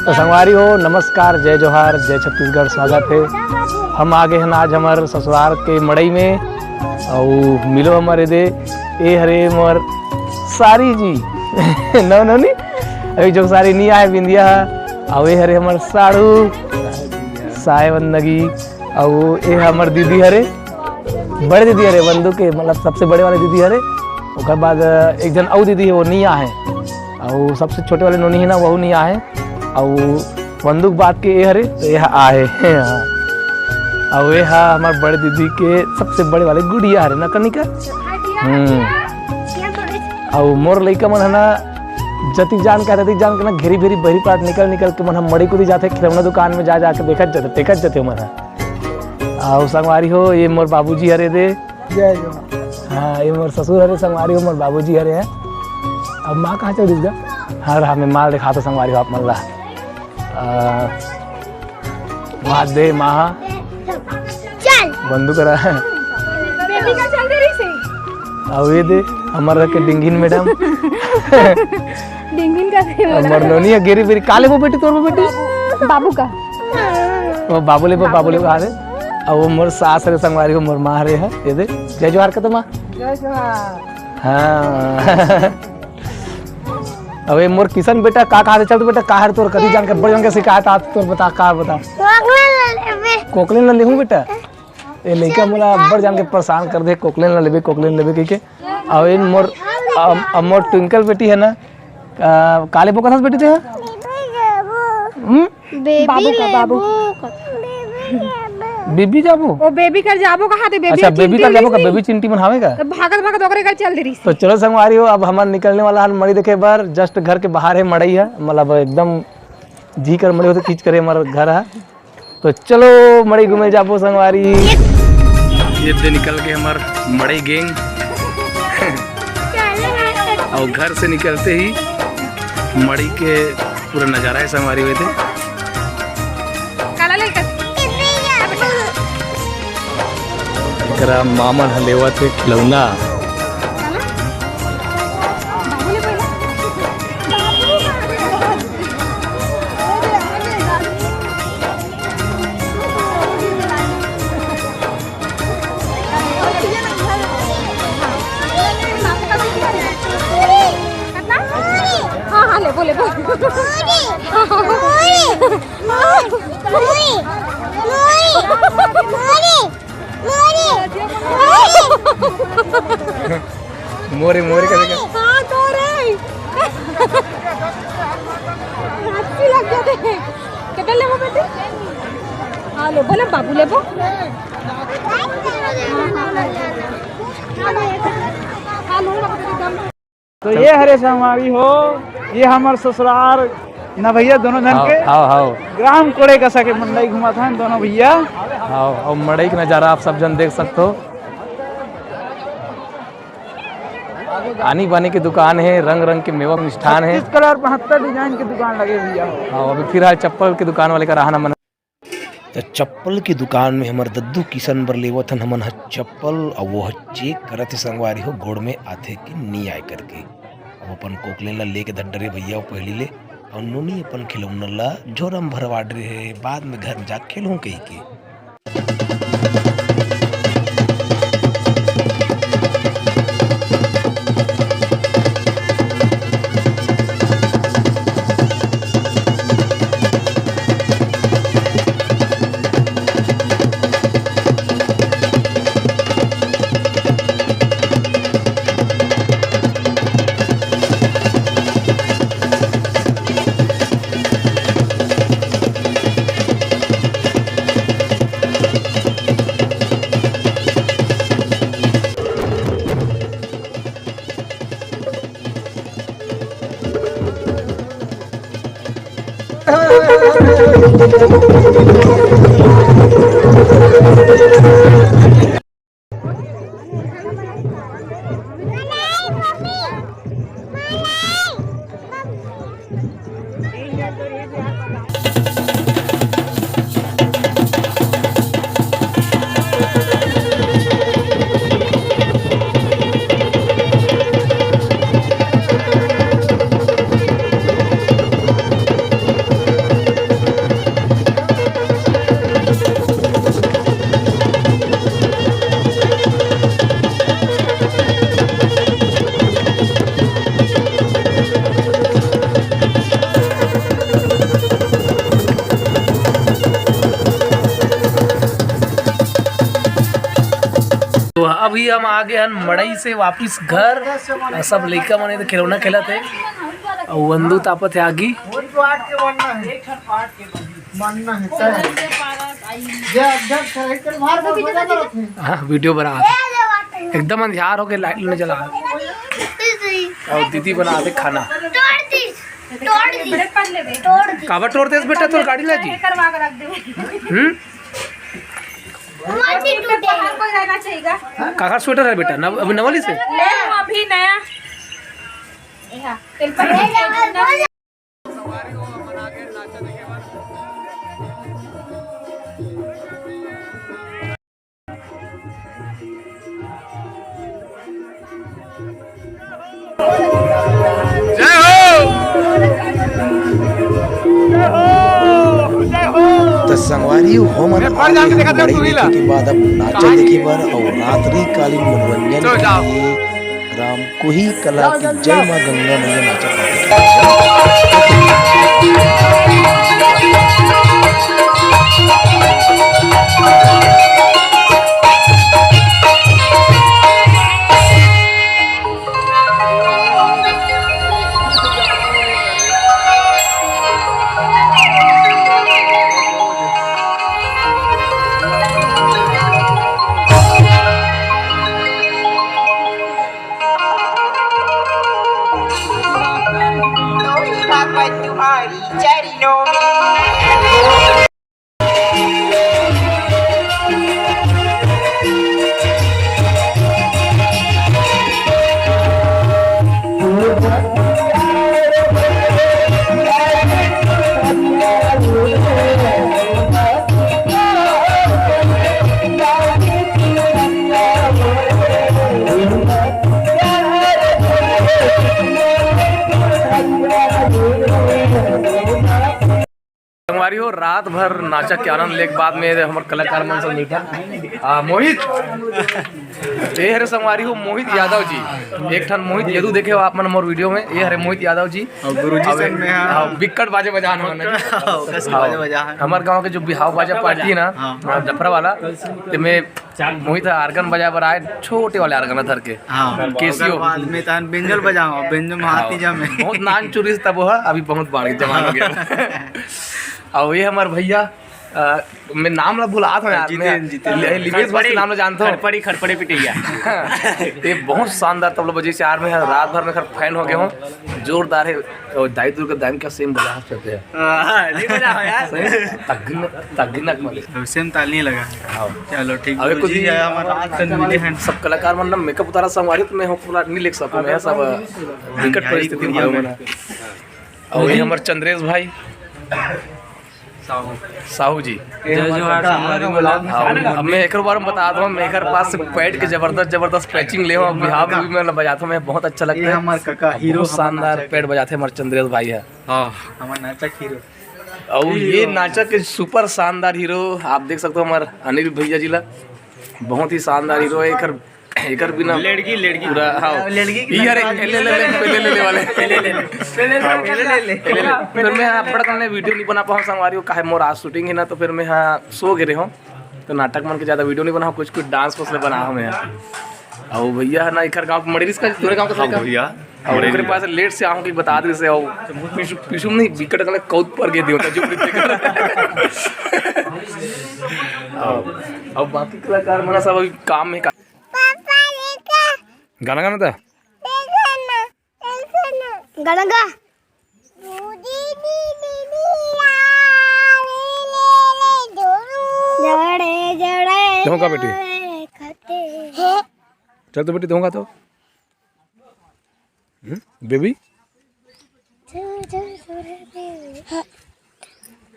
तो संगवारी हो नमस्कार, जय जोहार, जय छत्तीसगढ़। स्वागत है। हम आगे हैं आज हमारे ससुराल के मड़ई में और मिलो हमारे दे ए हरे मोर सारी जी नो नो नी अभी जो सारी नहीं आए बिंदिया और ए हरे हमार साड़ू साय बंदगी और ए हमार दीदी हरे बड़े दीदी हरे बंधु के मतलब सबसे बड़े वाले दीदी हरे। उसके बाद एक जन और दीदी है वो नहीं आए और सबसे छोटे वाले नोनी है ना वो नहीं आए और बंदूक बात के ये हरे तो यह आए और ये हमारे बड़े दीदी के सबसे बड़े वाले गुड़िया हरे ना कनिका। और मोर लइका मन है ना जति जान के ना घेरी भेरी बहरी पाट निकल के मन हम मड़ी कूदी जाते खिलौना दुकान में जा जाके देखत जाते मन। और संगवारी हो ये मोर बाबूजी हरे दे जय जोहार। हाँ ये मोर ससुर हरे संगवारी हो मोर बाबूजी हरे हैं। अब माँ कहाँ चल दिसगा हाँ हमें माल दिखा तो संगवारी हो आप मन ला वहाँ दे माँ बंदूक रहा और ये दे हमारा के डिंगिन मैडम डिंगिन का हमार नोनी है गेरी बेरी काले वो बेटी तोर वो बेटी बाबू का वो बाबूले आ रहे और वो मोर सास रे संगवारी को मोर माँ रे है। ये दे जय जोहार का तो माँ जय जोहार। हाँ अबे मोर किशन बेटा का कहा चल तो बेटा काहर तोर कदी जान के बड़ जान के शिकायत आ तोर बता का बता कोकलेन ला लेहूं बेटा ए लइका मोला बड़ जान के परेशान कर दे कोकलेन ला लेबे कह के और इन मोर मोर ट्विंकल बेटी है ना काले बो कहां बेटी थे बाबू का बाबू बेबी जाबो ओ बेबी कर जाबो कहां थे बेबी। अच्छा बेबी कर जाबो का बेबी चिंटी मन हावे का भागत ओकरे कर चल रही। तो चलो संगवारी हो अब हमार निकलने वाला है मड़ी देखे बार जस्ट घर के बाहर है मड़ई है मतलब एकदम जी कर मड़ी हो तो खींच करे हमारा घर है। तो चलो मड़ई घूमे जाबो संगवारी। ये दे निकल के हमार मड़ई गैंग और घर से निकलते ही मड़ई के पूरा नजारा है संगवारी हुए थे। मामन हलेवा थे खिलौना बोले मोरे मोरे कैसे हाँ तोरे अच्छी लग जाते कितना लेबो बेटे। हाँ ले बोले बाबू लेबो तो ये हरे संगवारी हो ये हमार ससुराल ना भैया दोनों जन के ग्राम कोड़े का सके मंडई घुमा था दोनों भैया और मड़ई का नजारा आप सब जन देख सकते हो। आनी बानी की दुकान है, रंग रंग के मेवा मिष्ठान है, 30 कलर 72 डिजाइन की दुकान लगे भैया। हाँ अभी फिलहाल चप्पल की दुकान वाले का रहना मन। तो चप्पल की दुकान में हमार दद्दू किशन बर लेवथन हमन ह चप्पल और वो चेक करत है संगवारी हो गोड़ में आथे कि नहीं आए करके। अब अपन कोकलेन ला लेके धड्डरे भैया पहली ले और नोनी अपन खिलौना ला झोरम भरवा रहे बाद में घर में जा खेलूं कही के। अभी हम आ गए हैं मड़ई से वापिस घर। सब लड़का मने तो खिलौना खेला थे और वंदू तापत है आगी। हाँ वीडियो बना एकदम अंधियार हो के लाइट लेने चला और दीदी बना दे खाना। काबर तोड़ दे बेटा तोर गाड़ी ला जी। काका स्वेटर है बेटा अभी नवली से अभी नया तो संगवारी हो मन देखे के बाद अब नाचा देखे बर और रात्रि कालीन मनोरंजन के लिए ग्राम कोही कला की जय मां गंगा मैया नाचा संगवारी हो रात भर नाचा के आनंद लेके बाद में हमारे कलाकार मन से मिलता मोहित ये हरे संगवारी हो मोहित यादव जी। एक ठन मोहित यदु देखे हो आप मन मोर वीडियो में। ये हरे मोहित यादव जी गुरुजी संग में बिक्कट बाजे बजान हमारे गांव के जो बिहाव बाजा पार्टी है ना जफरा वाला तो मैं मोहित आर्गन बजा बर आए छोटे वाले आर्गन धर के केसियो में तहन बेंजल बजाओ बेंजल हाथी जमे बहुत नान चुरी तब है अभी बहुत बाढ़ जमान हो गया। और ये हमारे भैया मैं नाम ला भुला था यार लिवेश भाई नाम ला जानता हूँ खड़पड़ी पिटैया ये बहुत शानदार तबला बजे से यार मैं रात भर में खैर फैन हो गया हूँ। जोरदार है और दाई दुर्गा दाई का सेम बजा सकते हैं सेम ताल नहीं लगा। चलो ठीक अबे कुछ सब कलाकार मतलब मेकअप उतारा संगवारी तो मैं पूरा नहीं लिख सकूँ मैं सब विकट परिस्थिति में और ये हमारे चंद्रेश भाई साहू जी अब मैं एक बार बता दूँ मैं एक पास से पैड के जबरदस्त पैचिंग ले बिहार में भी मैं बजाता हूँ मैं बहुत अच्छा लगता है। हमारे काका हीरो शानदार पैड बजाते हैं हमारे चंद्रेश भाई है हमारे नाचक हीरो और ये नाचक के सुपर शानदार हीरो आप देख सकते हो हमारे अनिल भैया जी ला बहुत ही शानदार हीरो है। एक बिना लड़की पूरा हाँ लड़की यार ले वाले फिर मैं बड़ा करने वीडियो नहीं बना पाऊँ संगवारी काहे मोर आज शूटिंग है ना तो फिर मैं यहाँ सो गिरे हूँ तो नाटक मन के ज़्यादा वीडियो नहीं बना कुछ डांस कुछ बना हूँ मैं और भैया है ना इधर गाँव मड़ेरिस का दूसरे गाँव का भैया और मेरे पास लेट से आऊँ कि बता दे से पीछू नहीं विकट करने कौत पर गए दियो जो और बाकी कलाकार मना सब अभी काम में गाना गाना था गाना गा दूंगा बेटी चल तो बेटी दूंगा तो बेबी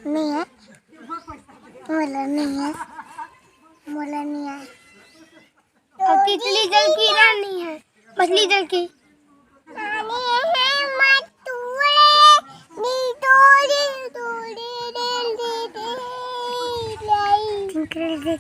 नहीं है मोला नहीं है और तितली जल की रानी है मछली जल की रानी है